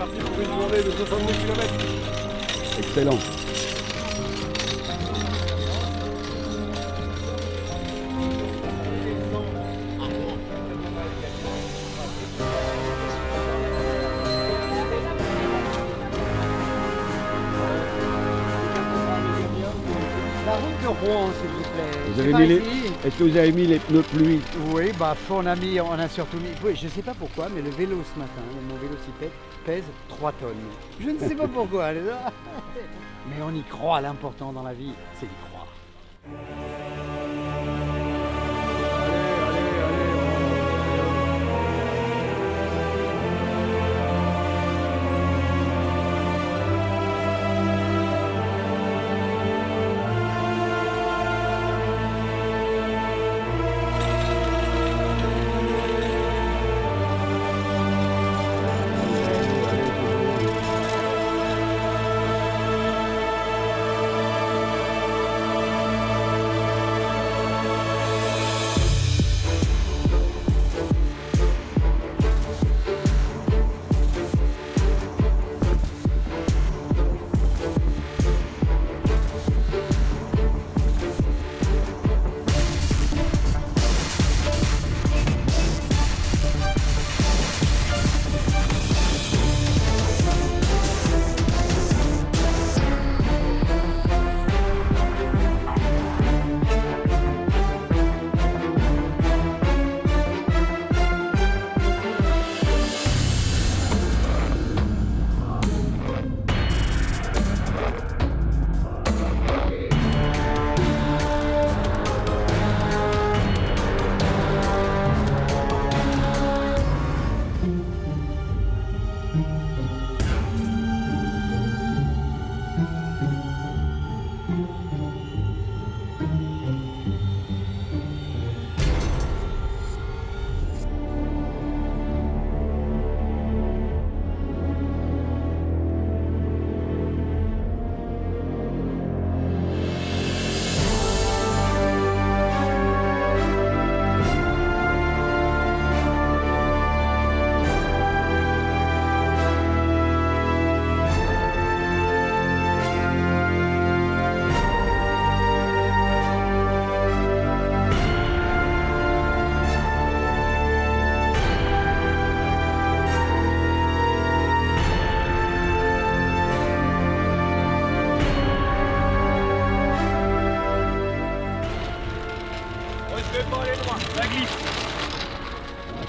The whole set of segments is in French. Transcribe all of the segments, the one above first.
parti pour une journée de 62 km. Excellent. La route de Rouen, s'il vous plaît. Vous C'est avez pas mis les... ici. Est-ce que vous avez mis les pneus pluie? Oui, bah on a surtout mis. Oui, je sais pas pourquoi, mais le vélo ce matin, mon vélocipède, pèse 3 tonnes. Je ne sais pas pourquoi. Mais on y croit, l'important dans la vie, c'est d'y croire.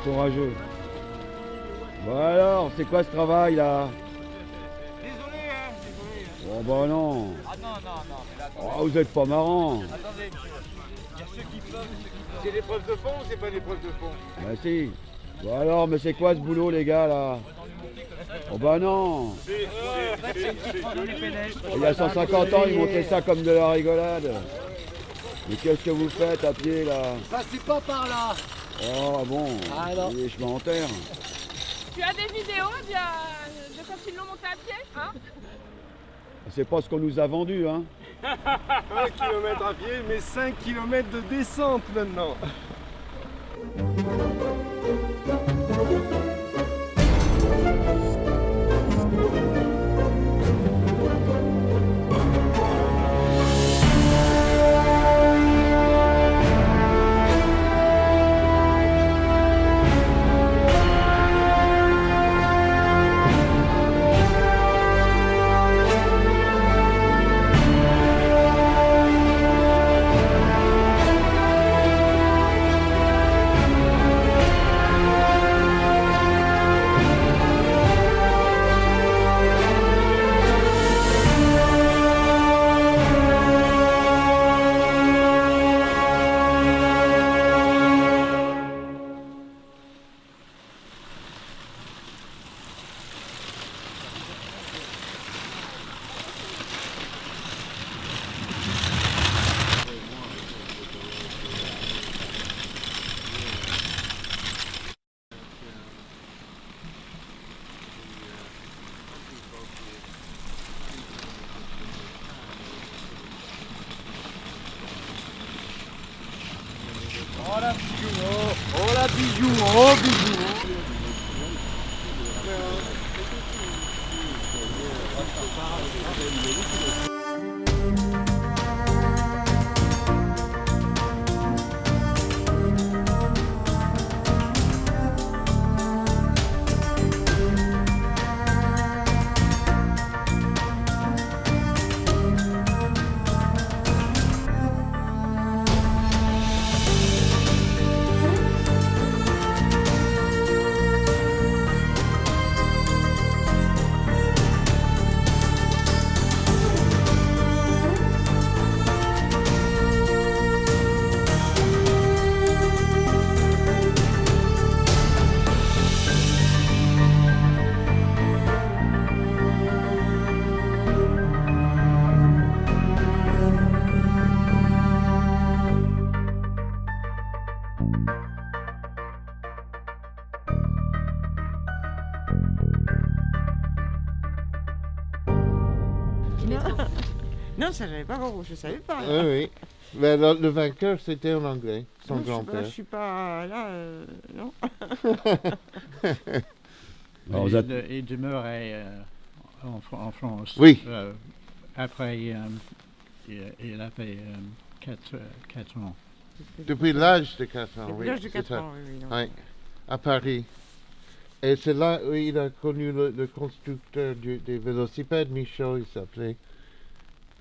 Courageux. Bon alors, c'est quoi ce travail là? Désolé, hein, désolé. Oh bah non. Ah non, mais là, attendez. Oh, vous êtes pas marrant. Attendez, il y a ceux qui peuvent, C'est l'épreuve de fond ou c'est pas l'épreuve de fond? Bah si. Bon alors, mais c'est quoi ce boulot les gars là? Oh bah non. Il y a 150 ans, ils montaient ça comme de la rigolade. Mais qu'est-ce que vous faites à pied là? Passez pas par là. Oh bon, Ah, non. les chemins en terre. Tu as des vidéos de quand ils l'ont monté à pied, hein? C'est pas ce qu'on nous a vendu, hein. 1 km à pied, mais 5 km de descente maintenant. Non, ça j'avais pas compris, je savais pas. Oui, oui. Mais le vainqueur, c'était en anglais, son Non, grand-père. je suis pas là, non. Alors, vous êtes- Il demeurait en France. Oui. Après, il a fait 4 ans. Depuis l'âge de 4 ans, Depuis oui. l'âge de c'est 4 ça. ans, oui. non. Oui, à Paris. Et c'est là où il a connu le constructeur des vélocipèdes, Michaud, il s'appelait.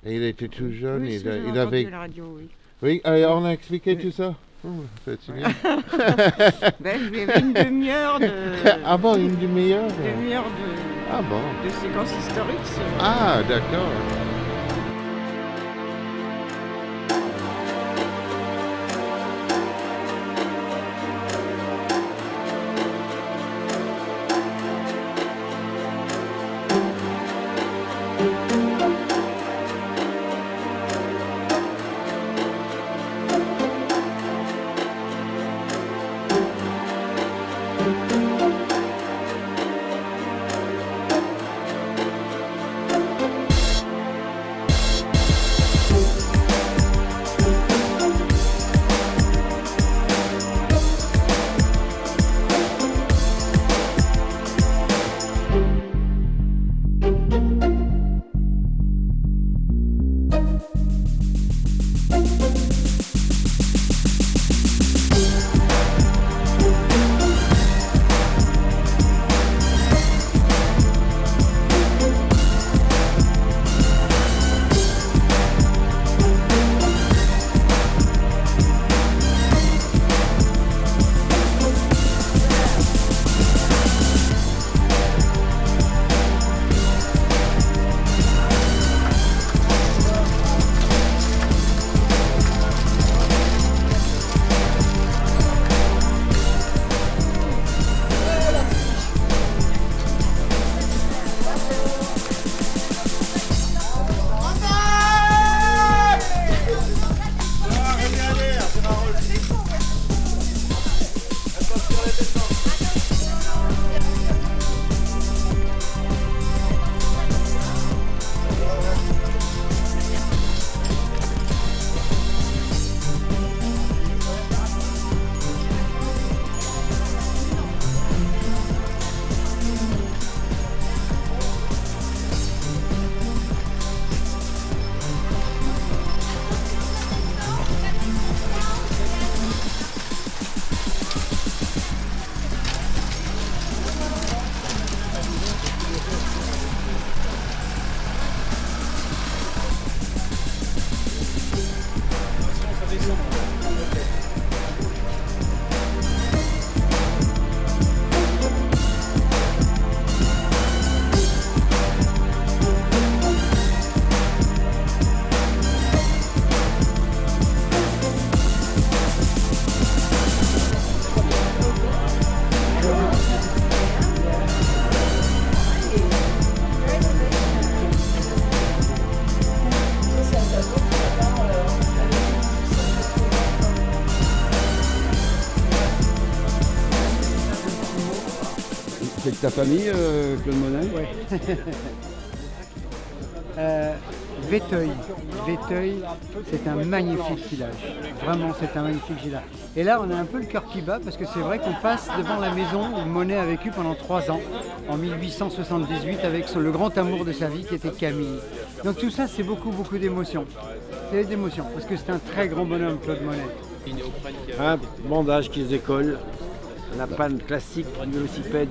Et il était tout jeune, Oui, il, ça, j'avais il entendu avait... à la radio, oui. Oui, on a expliqué tout ça. Oh, c'est bien. Ben, je lui avais une demi-heure de... Ah bon, une demi-heure demi-heure Ah bon. de séquences historiques. Ah, d'accord. C'est de ta famille, Claude Monet? Ouais. Véteuil. Véteuil, c'est un magnifique village. Vraiment, c'est un magnifique village. Et là, on a un peu le cœur qui bat parce que c'est vrai qu'on passe devant la maison où Monet a vécu pendant 3 ans, en 1878, avec le grand amour de sa vie qui était Camille. Donc tout ça, c'est beaucoup, beaucoup d'émotions. C'est d'émotions parce que c'est un très grand bonhomme, Claude Monet. Un bandage qui se décolle, la panne classique du vélocipède.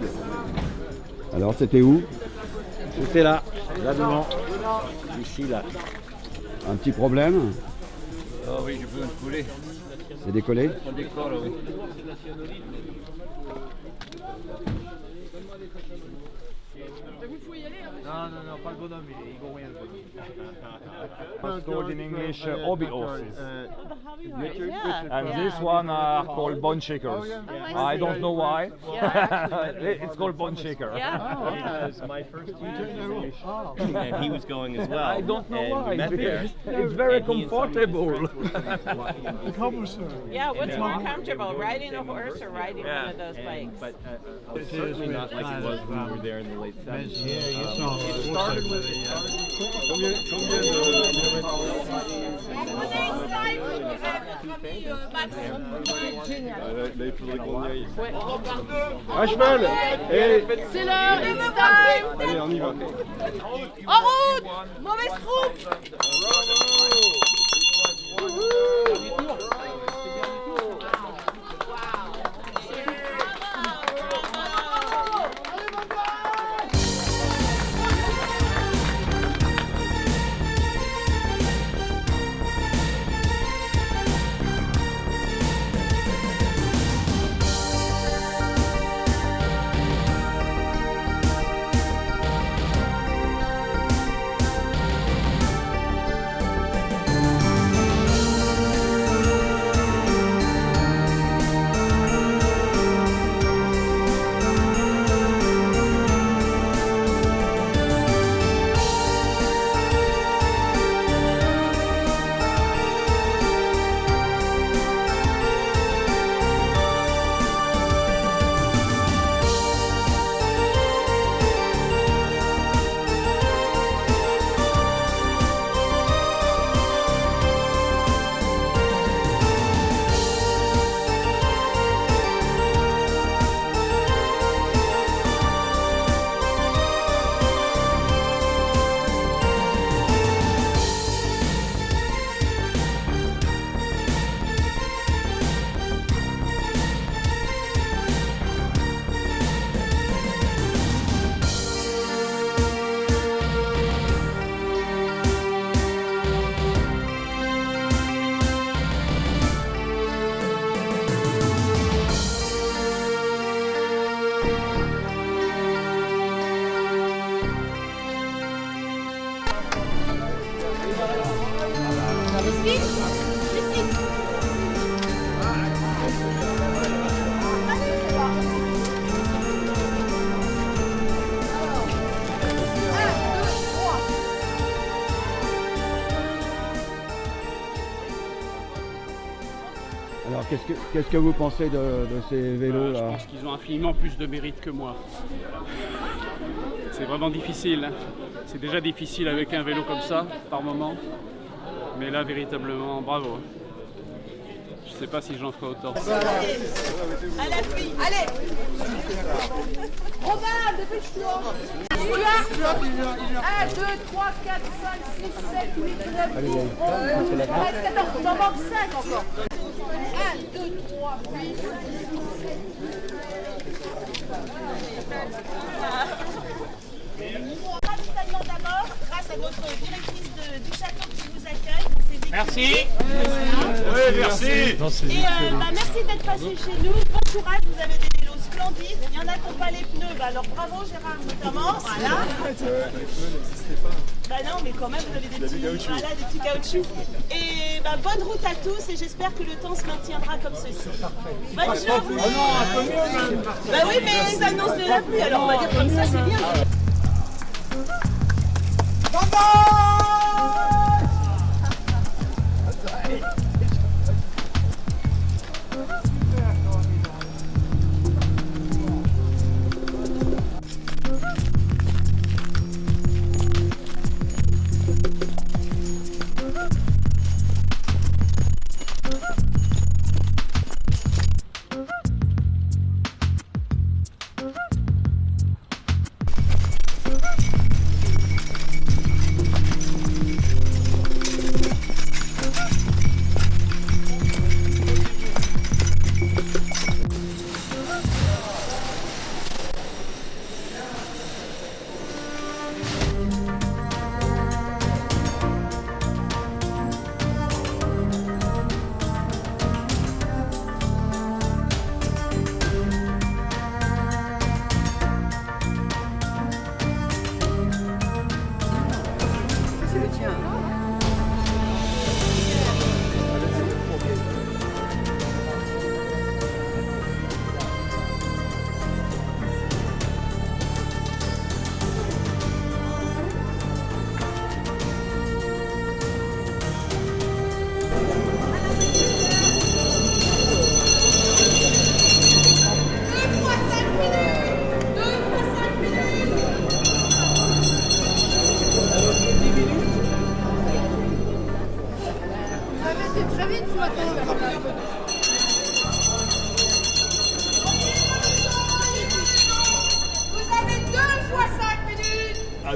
Alors, c'était où? C'était là devant, ici, là. Un petit problème? Ah oui, j'ai besoin de couler. C'est décollé? On décolle, oui. Vous pouvez y aller. Non, pas le bonhomme, il vaut rien. It's called in English hobby horses. Yeah. And this one are called bone shakers. I don't know why. It's called bone shaker. Yeah. Because my first teacher is English, and he was going as well. I don't know and why. We met there. It's very and he and some of his comfortable. friends Yeah, what's more comfortable, riding a horse or riding one of those bikes? But it's certainly not like it was when we were there in the late Mais 70s. ils sont Combien de kilomètres là, il faudrait qu'on y aille. À cheval. Et... C'est l'heure, it's time. Allez, on y va. En route. Mauvaise troupe. Alors qu'est-ce que vous pensez de ces vélos Je là? pense qu'ils ont infiniment plus de mérite que moi. C'est vraiment difficile. C'est déjà difficile avec un vélo comme ça, par moment. Mais là, véritablement, bravo. Je sais pas si j'en ferai autant. À la pluie. Allez. Robin, dépêche-toi. 1, 2, 3, 4, 5, 6, 7, 8, 9, 10, 11, 12, 13, 14. Il en manque 5 encore. 1, 2, 3, 8, 5, 6, 7. D'abord, grâce à notre directrice du château qui nous accueille. Merci. Oui, merci. Et merci d'être passé chez nous. Bon courage, vous avez des vélos splendides. Il y en a qui n'ont pas les pneus. Bah, alors bravo Gérard notamment. Voilà. Bah non, mais quand même, vous avez des petits caoutchoucs. Et bah, bonne route à tous et j'espère que le temps se maintiendra comme ceci. Bonne journée. Bah oui, mais ils annoncent de la pluie, alors on va dire comme ça, c'est bien.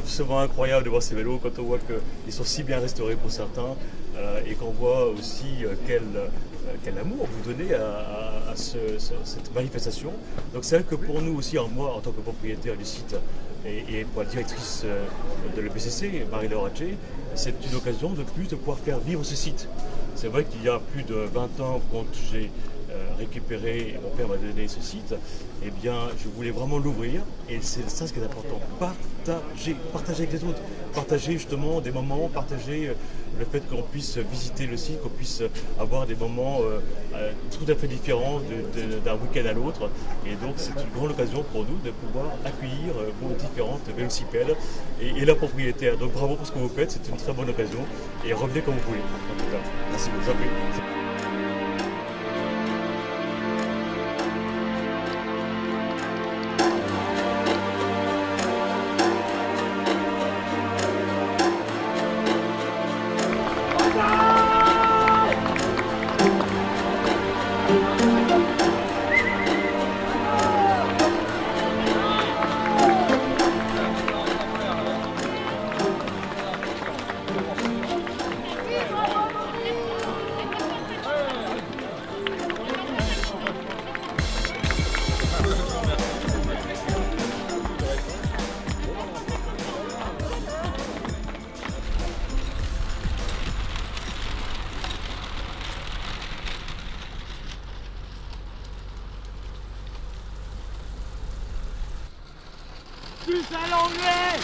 absolument incroyable de voir ces vélos quand on voit qu'ils sont si bien restaurés pour certains et qu'on voit aussi quel amour vous donnez à cette manifestation. Donc c'est vrai que pour nous aussi, moi en tant que propriétaire du site et pour la directrice de l'EPCC, Marie-Laure Hatché, c'est une occasion de plus de pouvoir faire vivre ce site. C'est vrai qu'il y a plus de 20 ans, quand j'ai récupéré, et mon père m'a donné ce site, eh bien, je voulais vraiment l'ouvrir, et c'est ça ce qui est important, partager avec les autres, partager justement des moments, partager le fait qu'on puisse visiter le site, qu'on puisse avoir des moments tout à fait différents d'un week-end à l'autre, et donc c'est une grande occasion pour nous de pouvoir accueillir vos différentes vélocipèdes et la propriétaire. Donc bravo pour ce que vous faites, c'est une très bonne occasion, et revenez quand vous voulez. En tout cas, merci beaucoup. Plus à l'anglais!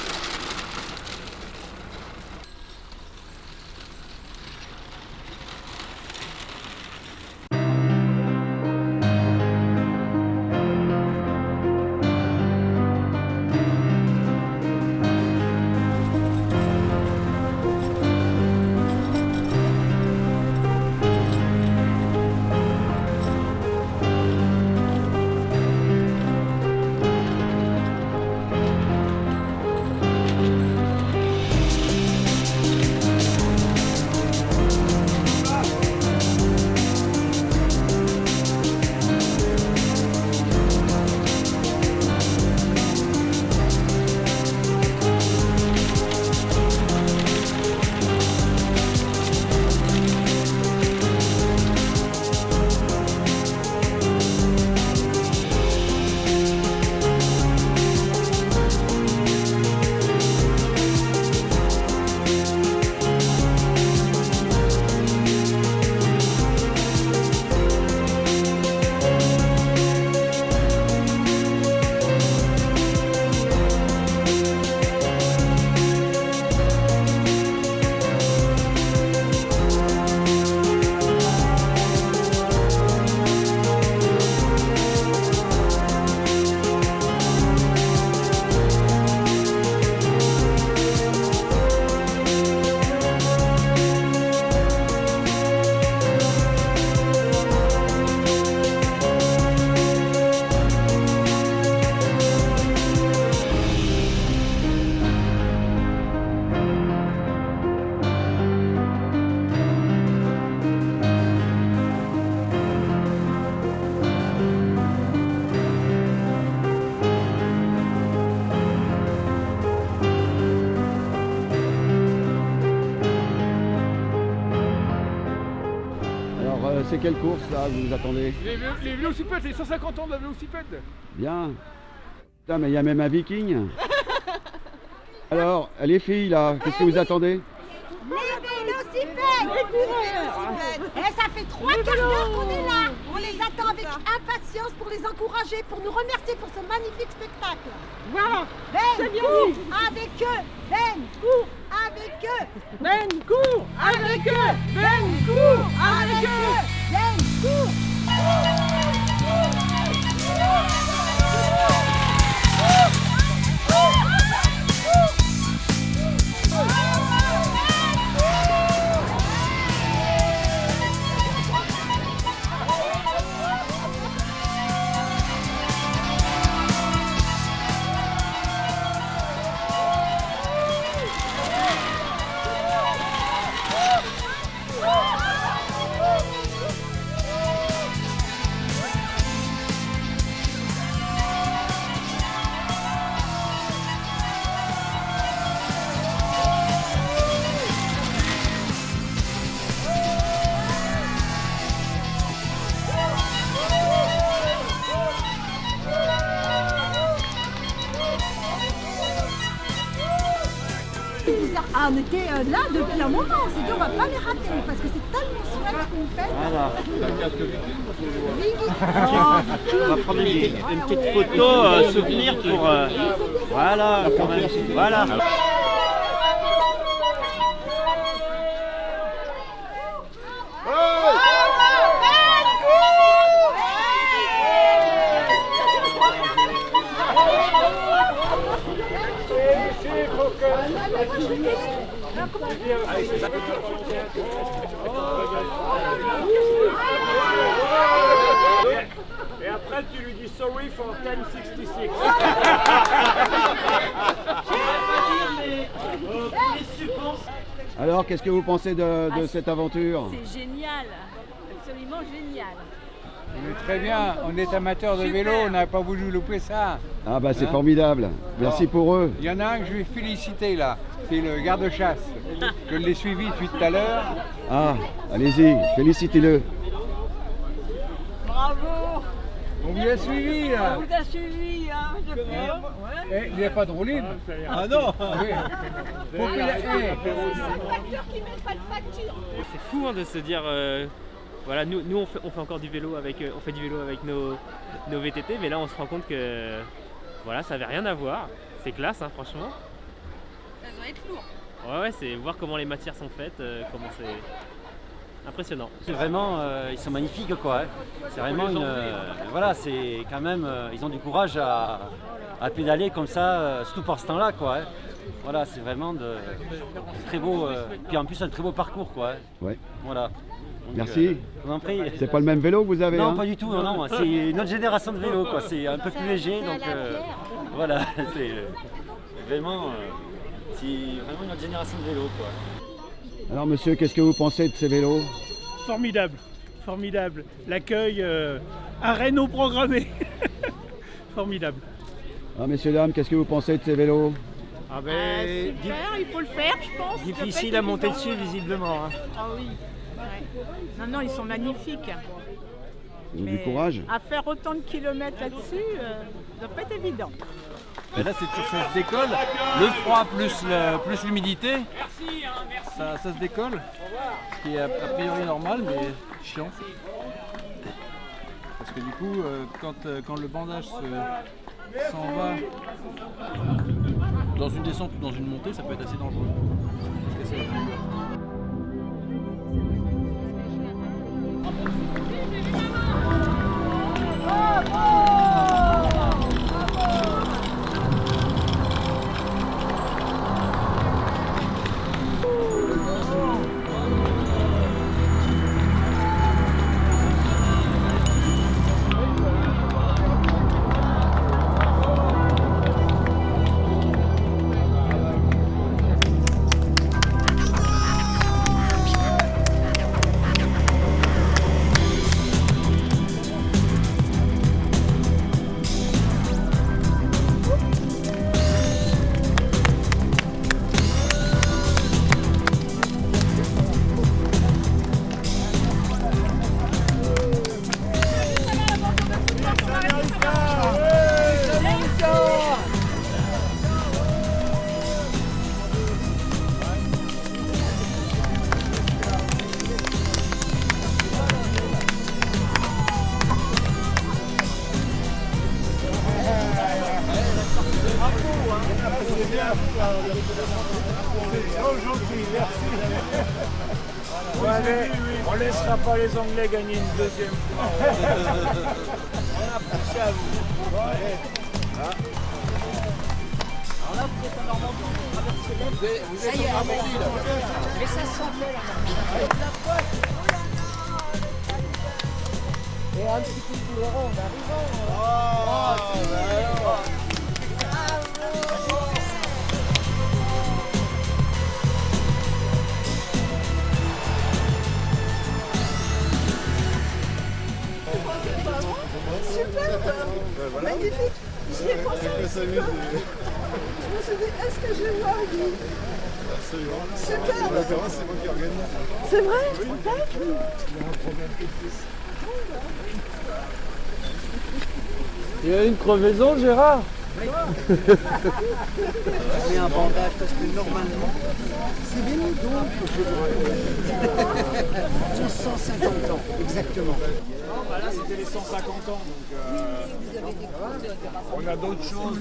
C'est quelle course là, vous attendez? Les vélocipèdes, les 150 ans de la vélocipède. Bien. Putain, mais il y a même un viking. Alors, les filles là, qu'est-ce que vous attendez? Les vélocipèdes! Les coureurs! Et ça fait 3 quarts d'heure qu'on est là. On les attend avec impatience pour les encourager, pour nous remercier pour ce magnifique spectacle. Voilà! Ben, cours avec eux! Ben, cours avec eux! Ben, cours avec eux! Ben, cours avec eux! Ben, cours! on était là depuis un moment. On s'est dit on va pas les rater parce que c'est tellement chouette ce qu'on fait. Voilà. Oh, On va prendre une petite photo souvenir pour... voilà, quand même. Voilà. Et après tu lui dis sorry for 1066. Alors, qu'est-ce que vous pensez de cette aventure? C'est génial, absolument génial. Très bien, on est amateur de vélo, on n'a pas voulu louper ça. Ah bah c'est Hein? formidable. Merci pour eux. Il y en a un que je vais féliciter là, c'est le garde-chasse. Je l'ai suivi depuis tout à l'heure. Ah, allez-y, félicitez-le. Bravo. On vous a suivi là. On vous a suivi, hein, je peux. Il n'y a pas de roue libre. Ah non. Oui. Faut qu'il a... C'est fou hein, de se dire, voilà, nous on fait encore du vélo avec, on fait du vélo avec nos VTT, mais là on se rend compte que voilà, ça avait rien à voir. C'est classe, hein, franchement. Ça doit être lourd. Ouais, c'est voir comment les matières sont faites, comment c'est impressionnant. C'est vraiment, ils sont magnifiques quoi. Hein. C'est vraiment une, voilà, c'est quand même, ils ont du courage à pédaler comme ça, surtout par ce temps-là quoi. Hein. Voilà, c'est vraiment de très beau, puis en plus un très beau parcours quoi. Hein. Ouais. Voilà. Donc, Merci. Je vous en prie. C'est pas le même vélo que vous avez? Non, hein? pas du tout, non, c'est une autre génération de vélo quoi. C'est un peu plus léger, donc voilà, c'est vraiment, une autre génération de vélo quoi. Alors monsieur, qu'est-ce que vous pensez de ces vélos? Formidable, formidable. L'accueil, un Renault programmé. Formidable. Ah, messieurs, dames, qu'est-ce que vous pensez de ces vélos? Ah ben, super, il faut le faire, je pense. Difficile à monter dessus, visiblement. Hein. Ah oui. Ouais. Non, non, ils sont magnifiques. Ils ont du courage. À faire autant de kilomètres là-dessus, ça doit pas être évident. Et là, ça se décolle. Le froid plus l'humidité, ça se décolle. Ce qui est a priori normal, mais chiant. Parce que du coup, quand le bandage s'en va dans une descente ou dans une montée, ça peut être assez dangereux. Parce que c'est trop gentil, merci. Ouais, allez, on laissera pas les Anglais gagner une deuxième fois. On a poussé à vous. Bon, allez. Alors là, vous êtes en Normandie, vous traversez l'Est. Vous êtes en Normandie, là. Mais ça semblait là. Et un petit coup de couleron en arrivant. Super, magnifique. J'y ai pensé un petit peu. Je me suis dit, est-ce que je vais voir Guy? Absolument. Super. En l'occurrence, c'est moi qui organise. C'est vrai? Oui. Il y a une crevaison, Gérard? On met un bandage parce que normalement, c'est des moutons que je ont 150 ans, exactement. Là, c'était les 150 ans, donc on a d'autres choses.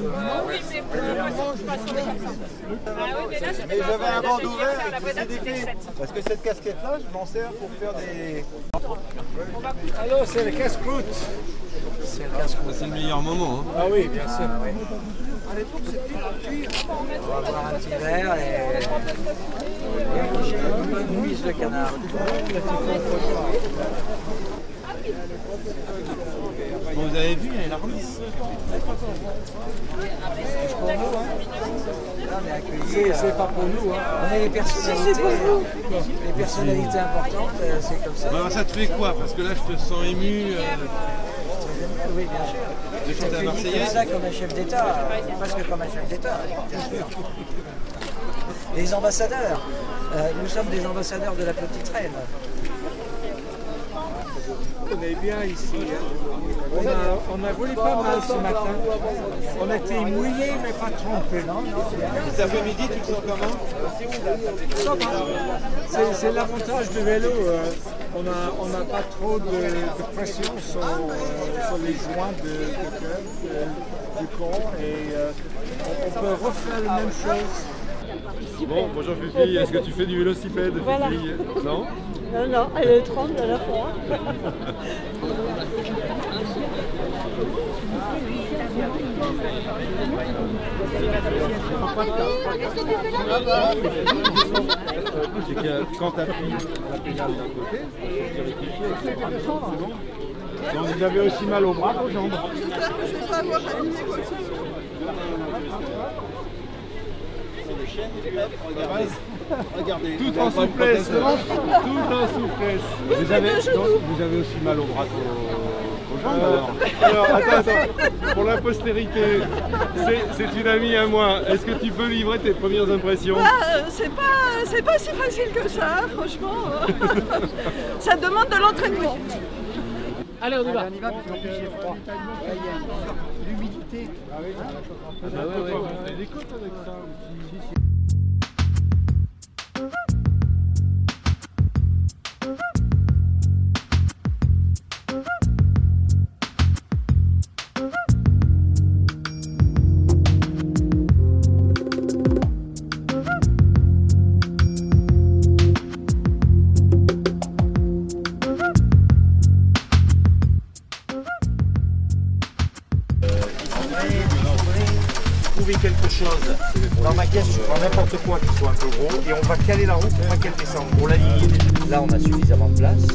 Mais j'avais un bandeau ouvert et qui s'est défait. Parce que cette casquette-là, je m'en sers pour faire des... Alors, c'est le casse-croûte. C'est le meilleur moment. Hein. Ah oui, bien sûr. Oui. On va boire un petit verre et une cuisse de canard. Bon, vous avez vu, il y a la remise. C'est pas pour nous. Hein. On est les personnalités. Les personnalités importantes, c'est comme ça. Bah, ça te fait quoi? Parce que là, je te sens ému. Oui, bien sûr. De chanter la Marseillaise. C'est ça comme un chef d'État, presque comme un chef d'État, bien sûr. Les ambassadeurs, nous sommes des ambassadeurs de la petite reine. On est bien ici. On a roulé pas mal ce matin. On était mouillés mais pas trempés. Cet après-midi, tu te sens comment? C'est l'avantage du vélo. On n'a pas trop de pression sur les joints de cœur, du corps et on peut refaire la même chose. Bon, bonjour Fifi, est-ce que tu fais du vélocipède, Voilà. Fifi? Non? Non, non, elle est 30 à la fois. C'est que quand tu appuies la pédale d'un côté, tu rectifies avec le bras, c'est bon. Donc vous avez aussi mal aux bras, aux jambes. Regardez. Tout en souplesse, tout en souplesse. Vous avez aussi mal aux bras qu'aux jambes alors attends, pour la postérité, c'est une amie à moi. Est-ce que tu peux livrer tes premières impressions? C'est pas si facile que ça, franchement. Ça demande de l'entraînement. Allez, on y va. On y va, puis en plus il est froid. L'humidité. Ah oui. Des côtes avec ça aussi. Trouver quelque chose dans ma caisse, je prends n'importe quoi qui soit un peu gros et on va caler la roue pour pas qu'elle descende, pour l'aligner. Là, on a suffisamment de place.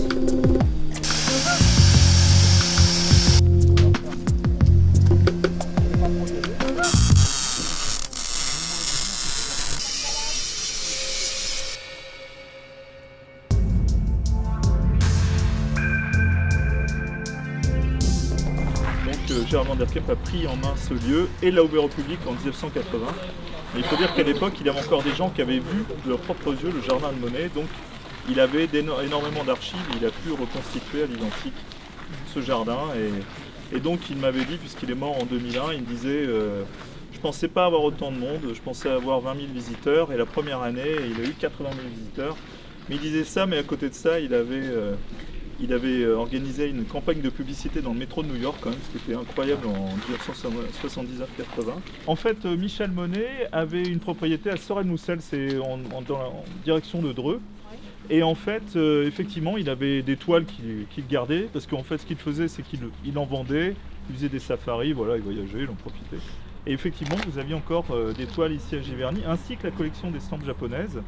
Gérard Van der Kemp a pris en main ce lieu et l'a ouvert au public en 1980. Mais il faut dire qu'à l'époque, il y avait encore des gens qui avaient vu de leurs propres yeux le jardin de Monet, donc il avait énormément d'archives et il a pu reconstituer à l'identique ce jardin. Et donc il m'avait dit, puisqu'il est mort en 2001, il me disait je pensais pas avoir autant de monde, je pensais avoir 20 000 visiteurs et la première année il a eu 80 000 visiteurs. Mais il disait ça, mais à côté de ça, il avait organisé une campagne de publicité dans le métro de New York, quand même, ce qui était incroyable en 1979-80. En fait, Michel Monet avait une propriété à Sorel-Moussel, c'est en direction de Dreux. Et en fait, effectivement, il avait des toiles qu'il gardait, parce qu'en fait, ce qu'il faisait, c'est qu'il en vendait, il faisait des safaris, voilà, il voyageait, il en profitait. Et effectivement, vous aviez encore des toiles ici à Giverny, ainsi que la collection d'estampes japonaises.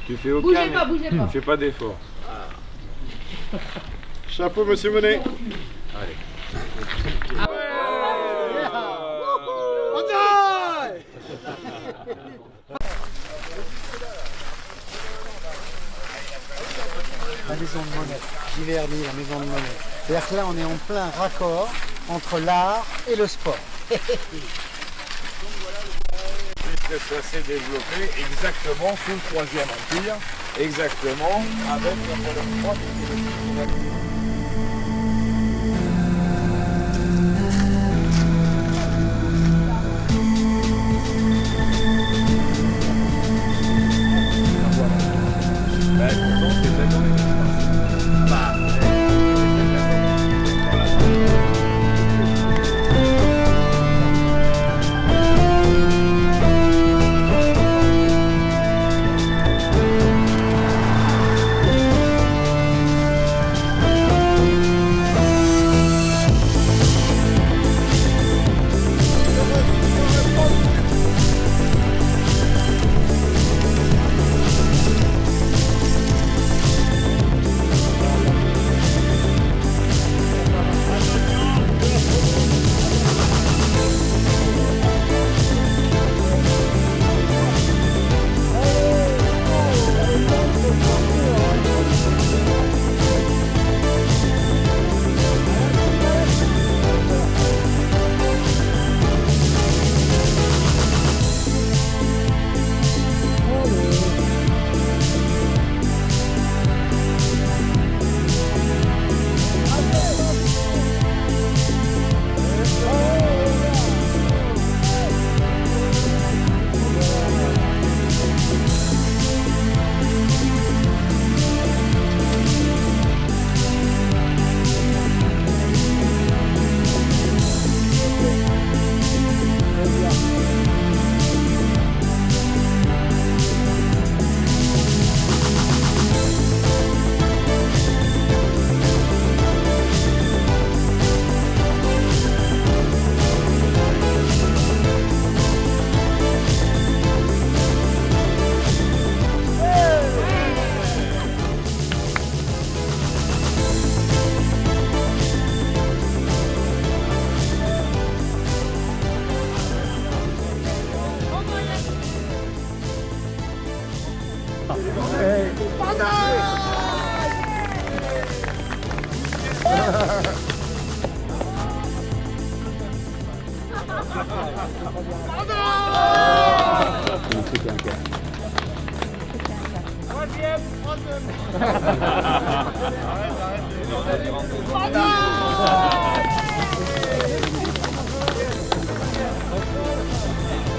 Tu fais aucun, Bougez pas, bougez pas. Tu fais pas d'effort. Chapeau, monsieur Monet. Allez. la maison de Monet. Giverny, la maison de Monet. C'est-à-dire que là, on est en plein raccord entre l'art et le sport. Puisque ça s'est développé exactement sous le Troisième Empire, exactement avec Napoléon III.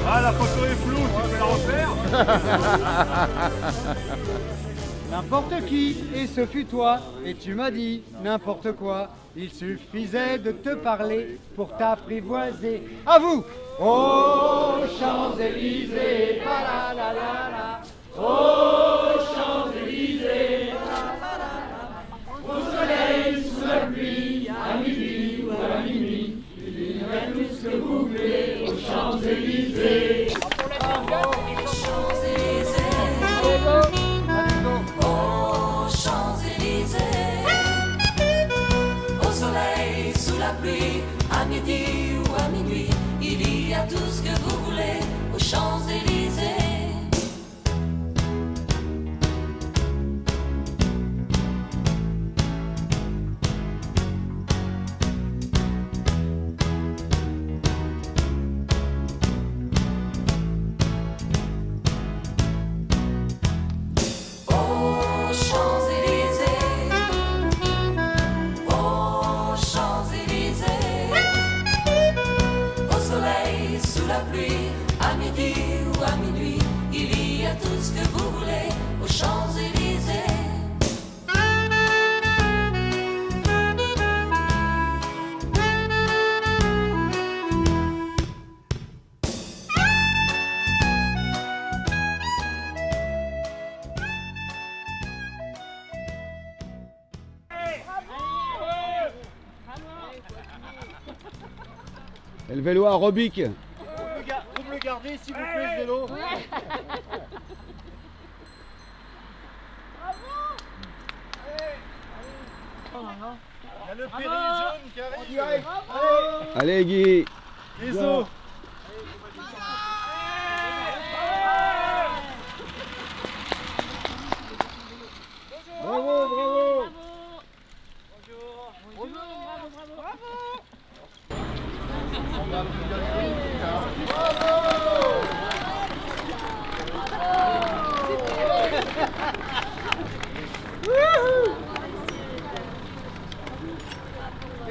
Ah, la photo est floue, tu peux la refaire? N'importe qui, et ce fut toi, et tu m'as dit n'importe quoi. Il suffisait de te parler pour t'apprivoiser. À vous! Oh, Champs-Élysées, la la la la. Oh, Champs-Élysées, au soleil, sous la pluie, à midi ou à minuit, il y a tout ce que vous voulez aux Champs-Élysées. Aux Champs-Élysées, au soleil, sous la pluie, à midi ou à minuit, il y a tout ce que vous voulez aux Champs-Élysées. À midi ou à minuit, il y a tout ce que vous voulez aux Champs-Élysées. Et le vélo aérobique. Vous me le gardez s'il vous plaît, ce vélo. Il y a le péril jaune qui arrive. Allez Guy. Les os. Bravo, bravo.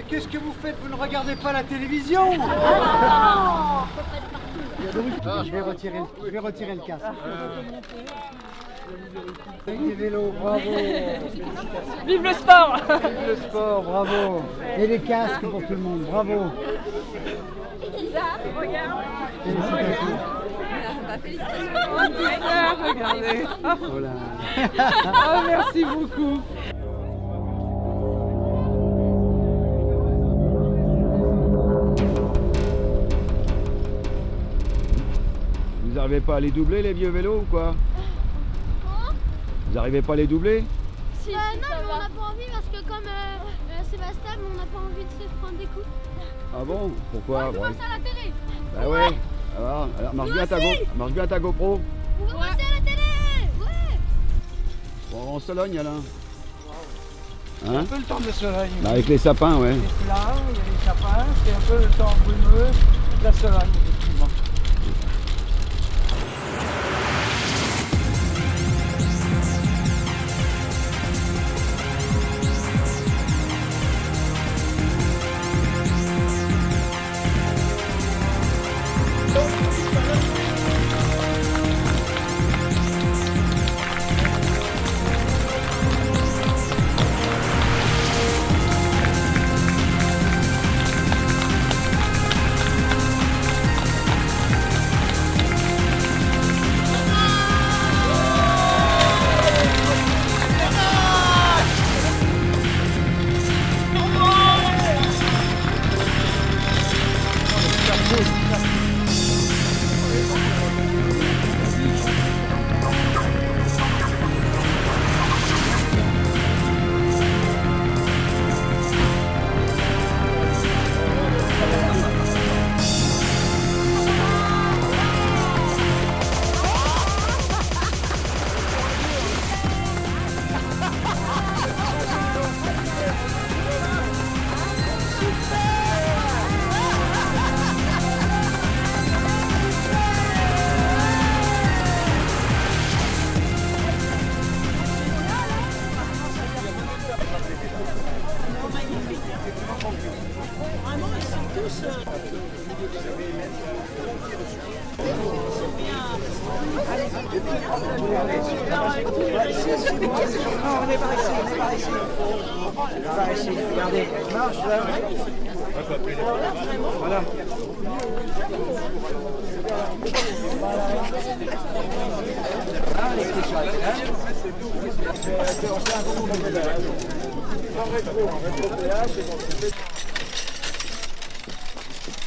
qu'est-ce que vous faites? Vous ne regardez pas la télévision? Je vais retirer le casque. Avec des vélos, bravo. Vive le sport. Vive le sport, bravo. Et les casques pour tout le monde, bravo. Regarde. Félicitations. Regardez. Oh là. Oh, merci beaucoup. Vous n'arrivez pas à les doubler les vieux vélos ou quoi? Vous n'arrivez pas à les doubler? Si, non, mais on n'a pas envie parce que comme Sébastien, on n'a pas envie de se prendre des coups. Ah bon? Pourquoi? On voit ça à la télé. Bah ouais. Alors, marche bien ta GoPro. On voit ça à la télé. Ouais. Bon, en Sologne, Alain. Hein? Un peu le temps de Sologne. Bah, avec les sapins, ouais. C'est plat, il y a les sapins, c'est un peu le temps brumeux de la Sologne, effectivement. Vraiment, ils sont tous... On est par ici, regardez, je marche là. Voilà. Ah, les petits chats, on fait un gros pédalage. En rétro-pédalage, et on fait...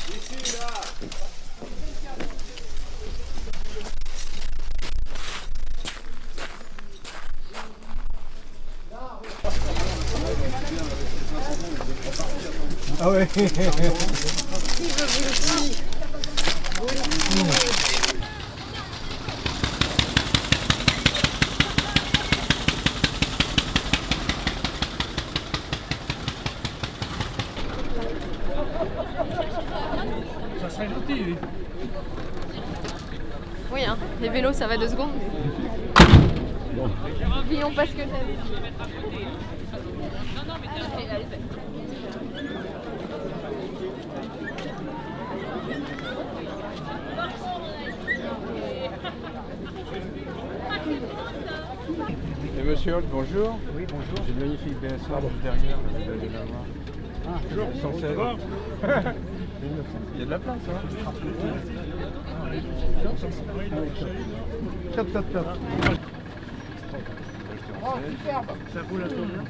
Ici, là. Ah ouais. Ça serait gentil, lui. Oui, hein, les vélos ça va 2 secondes. Oublions pas ce que t'as dit. Et monsieur Holt, bonjour. Oui, bonjour. J'ai une magnifique BSR juste derrière, vous allez la voir. Ah, bonjour, 116. Il y a de la place, hein. Top, top, top. Oh, superbe. Ça roule à combien?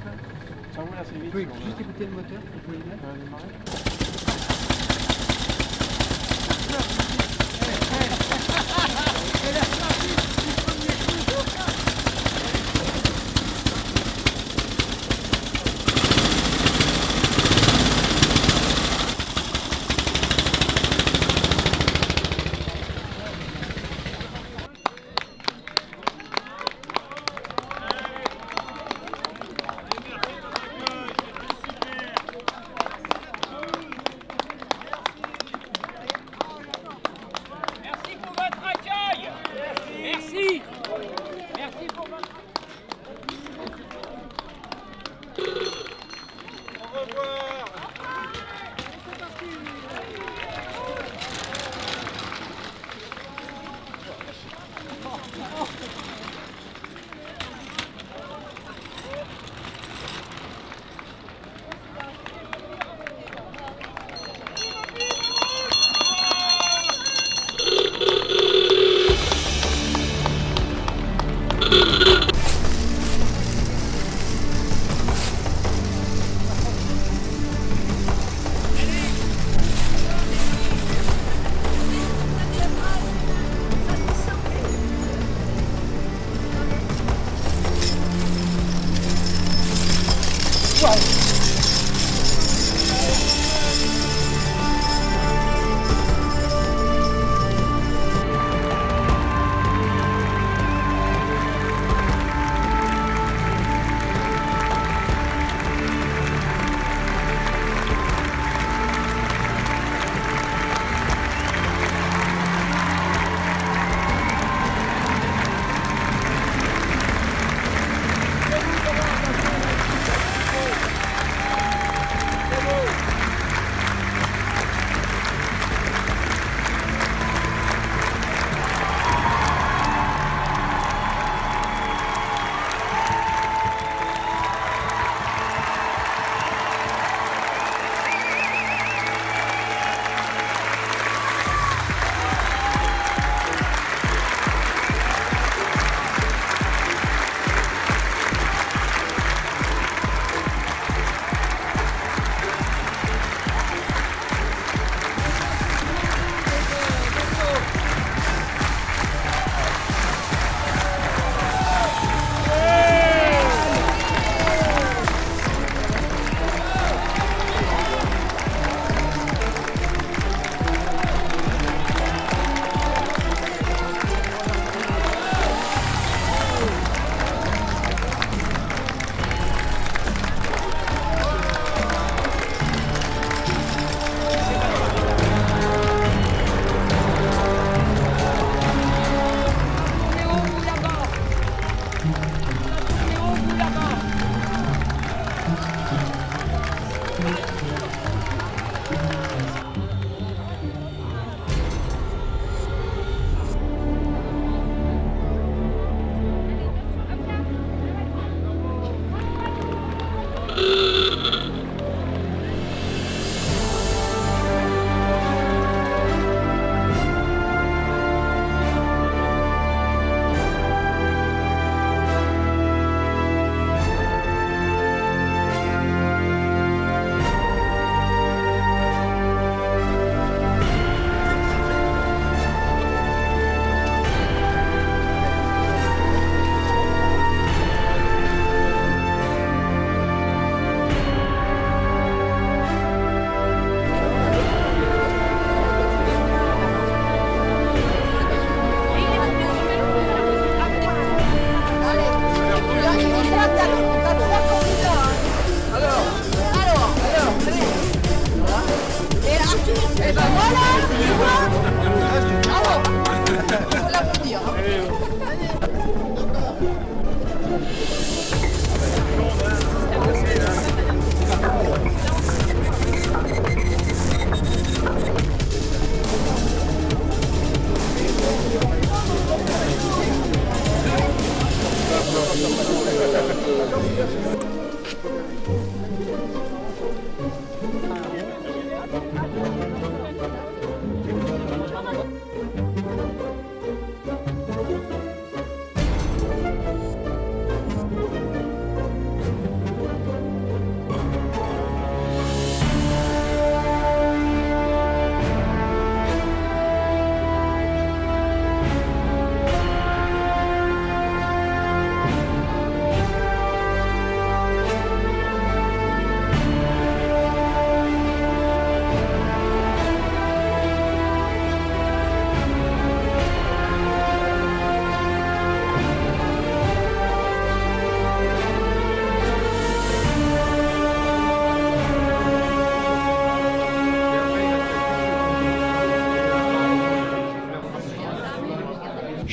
Ça roule assez vite. Vous pouvez juste écouter le moteur, vous pouvez le mettre.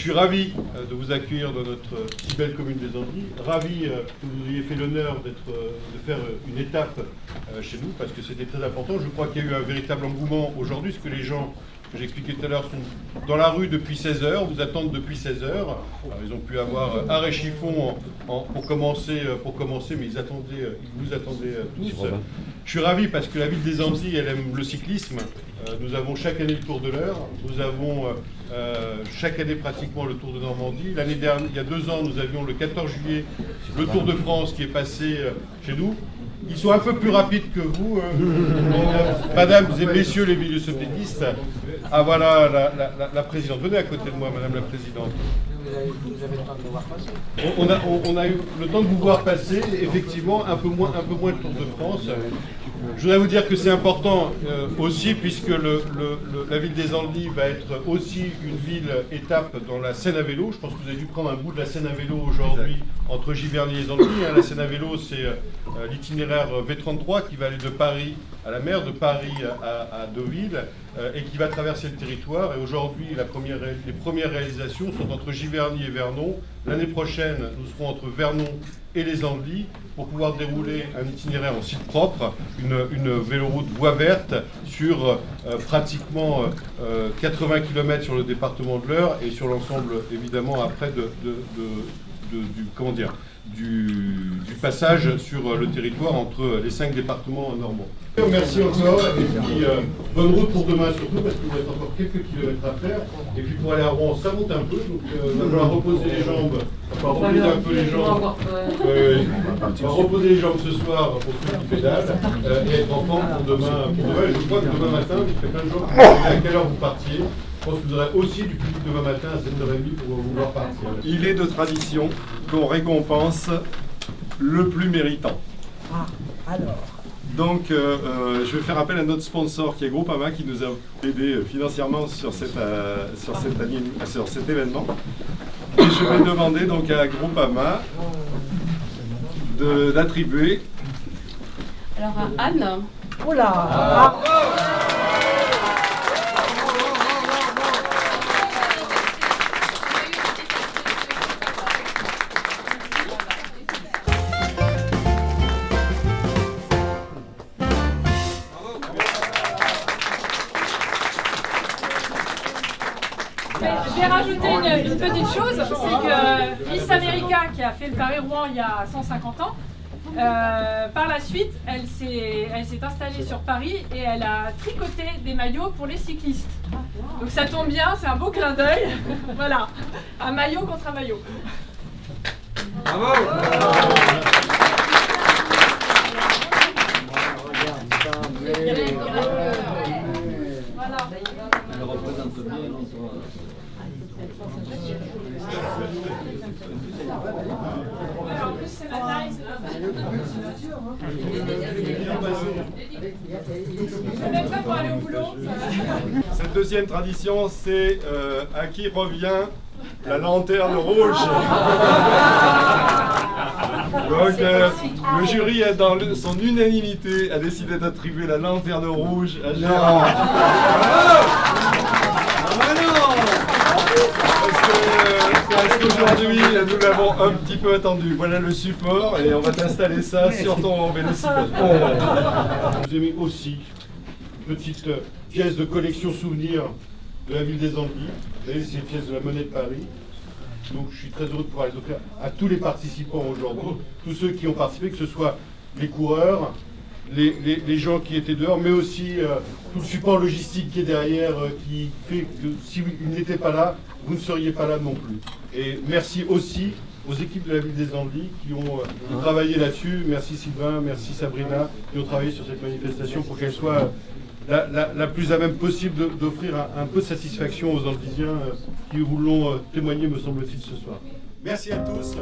Je suis ravi de vous accueillir dans notre si belle commune des Andelys, ravi que vous ayez fait l'honneur de faire une étape chez nous, parce que c'était très important. Je crois qu'il y a eu un véritable engouement aujourd'hui, parce que les gens, que j'expliquais tout à l'heure, sont dans la rue depuis 16 h, vous attendent depuis 16 h. Alors, ils ont pu avoir arrêt chiffon pour commencer, mais ils vous attendaient tous. Je suis ravi parce que la ville des Andelys, elle aime le cyclisme. Nous avons chaque année le Tour de l'Eure, nous avons chaque année pratiquement le Tour de Normandie. L'année dernière, il y a 2 ans, nous avions le 14 juillet le Tour de France qui est passé chez nous. Ils sont un peu plus rapides que vous, mesdames et messieurs les vélocipédistes. Ah voilà la présidente. Venez à côté de moi, madame la présidente. Vous avez le temps de nous voir passer. On a eu le temps de vous voir passer, effectivement, un peu moins le Tour de France. Je voudrais vous dire que c'est important aussi, puisque la ville des Andelys va être aussi une ville étape dans la Seine à vélo. Je pense que vous avez dû prendre un bout de la Seine à vélo aujourd'hui entre Giverny et les Andelys. La Seine à vélo, c'est l'itinéraire V33 qui va aller de Paris à la mer, de Paris à Deauville, et qui va traverser le territoire. Et aujourd'hui, les premières réalisations sont entre Giverny et Vernon. L'année prochaine, nous serons entre Vernon et les Andelys pour pouvoir dérouler un itinéraire en site propre, une véloroute voie verte sur pratiquement 80 km sur le département de l'Eure et sur l'ensemble, évidemment, après du passage sur le territoire entre les 5 départements normands. Merci encore, et puis bonne route pour demain surtout, parce qu'il vous reste encore quelques kilomètres à faire. Et puis pour aller à Rouen, ça monte un peu, donc il va falloir reposer les jambes, on va reposer un peu les jambes. On va reposer les jambes ce soir pour ceux qui pédalent, et être en forme pour demain. Je crois que demain matin, il fait plein de jours, à quelle heure vous partiez. Je pense que vous aurez aussi du public demain matin à 7h30 pour vouloir partir. Il est de tradition qu'on récompense le plus méritant. Ah, alors. Donc, je vais faire appel à notre sponsor qui est Groupama, qui nous a aidé financièrement sur cet événement. Et je vais demander donc à Groupama d'attribuer. Alors à Anne. Oh là. Je vais rajouter une petite chose, c'est que Miss America, qui a fait le Paris-Rouen il y a 150 ans, Par la suite, elle s'est installée sur Paris et elle a tricoté des maillots pour les cyclistes. Donc ça tombe bien, c'est un beau clin d'œil. Voilà, un maillot contre un maillot. Bravo. Voilà. Elle représente bien l'entourage. En plus, c'est la taille. C'est même ça pour aller au boulot. Cette deuxième tradition, c'est à qui revient la lanterne rouge. Donc le jury, dans son unanimité, a décidé d'attribuer la lanterne rouge à Gérard. Parce qu'aujourd'hui, nous l'avons un petit peu attendu. Voilà le support et on va t'installer ça sur ton vélocipède. Vous aimez aussi une petite pièce de collection souvenir de la ville des Andelys. Vous savez, c'est une pièce de la Monnaie de Paris. Donc je suis très heureux de pouvoir les offrir à tous les participants aujourd'hui, tous ceux qui ont participé, que ce soit les coureurs, les gens qui étaient dehors, mais aussi tout le support logistique qui est derrière, qui fait que si ils n'étaient pas là, vous ne seriez pas là non plus. Et merci aussi aux équipes de la ville des Andelys qui ont travaillé là-dessus. Merci Sylvain, merci Sabrina, qui ont travaillé sur cette manifestation pour qu'elle soit la plus à même possible d'offrir un peu de satisfaction aux Andelisiens qui vous l'ont témoigné, me semble-t-il, ce soir. Merci à tous.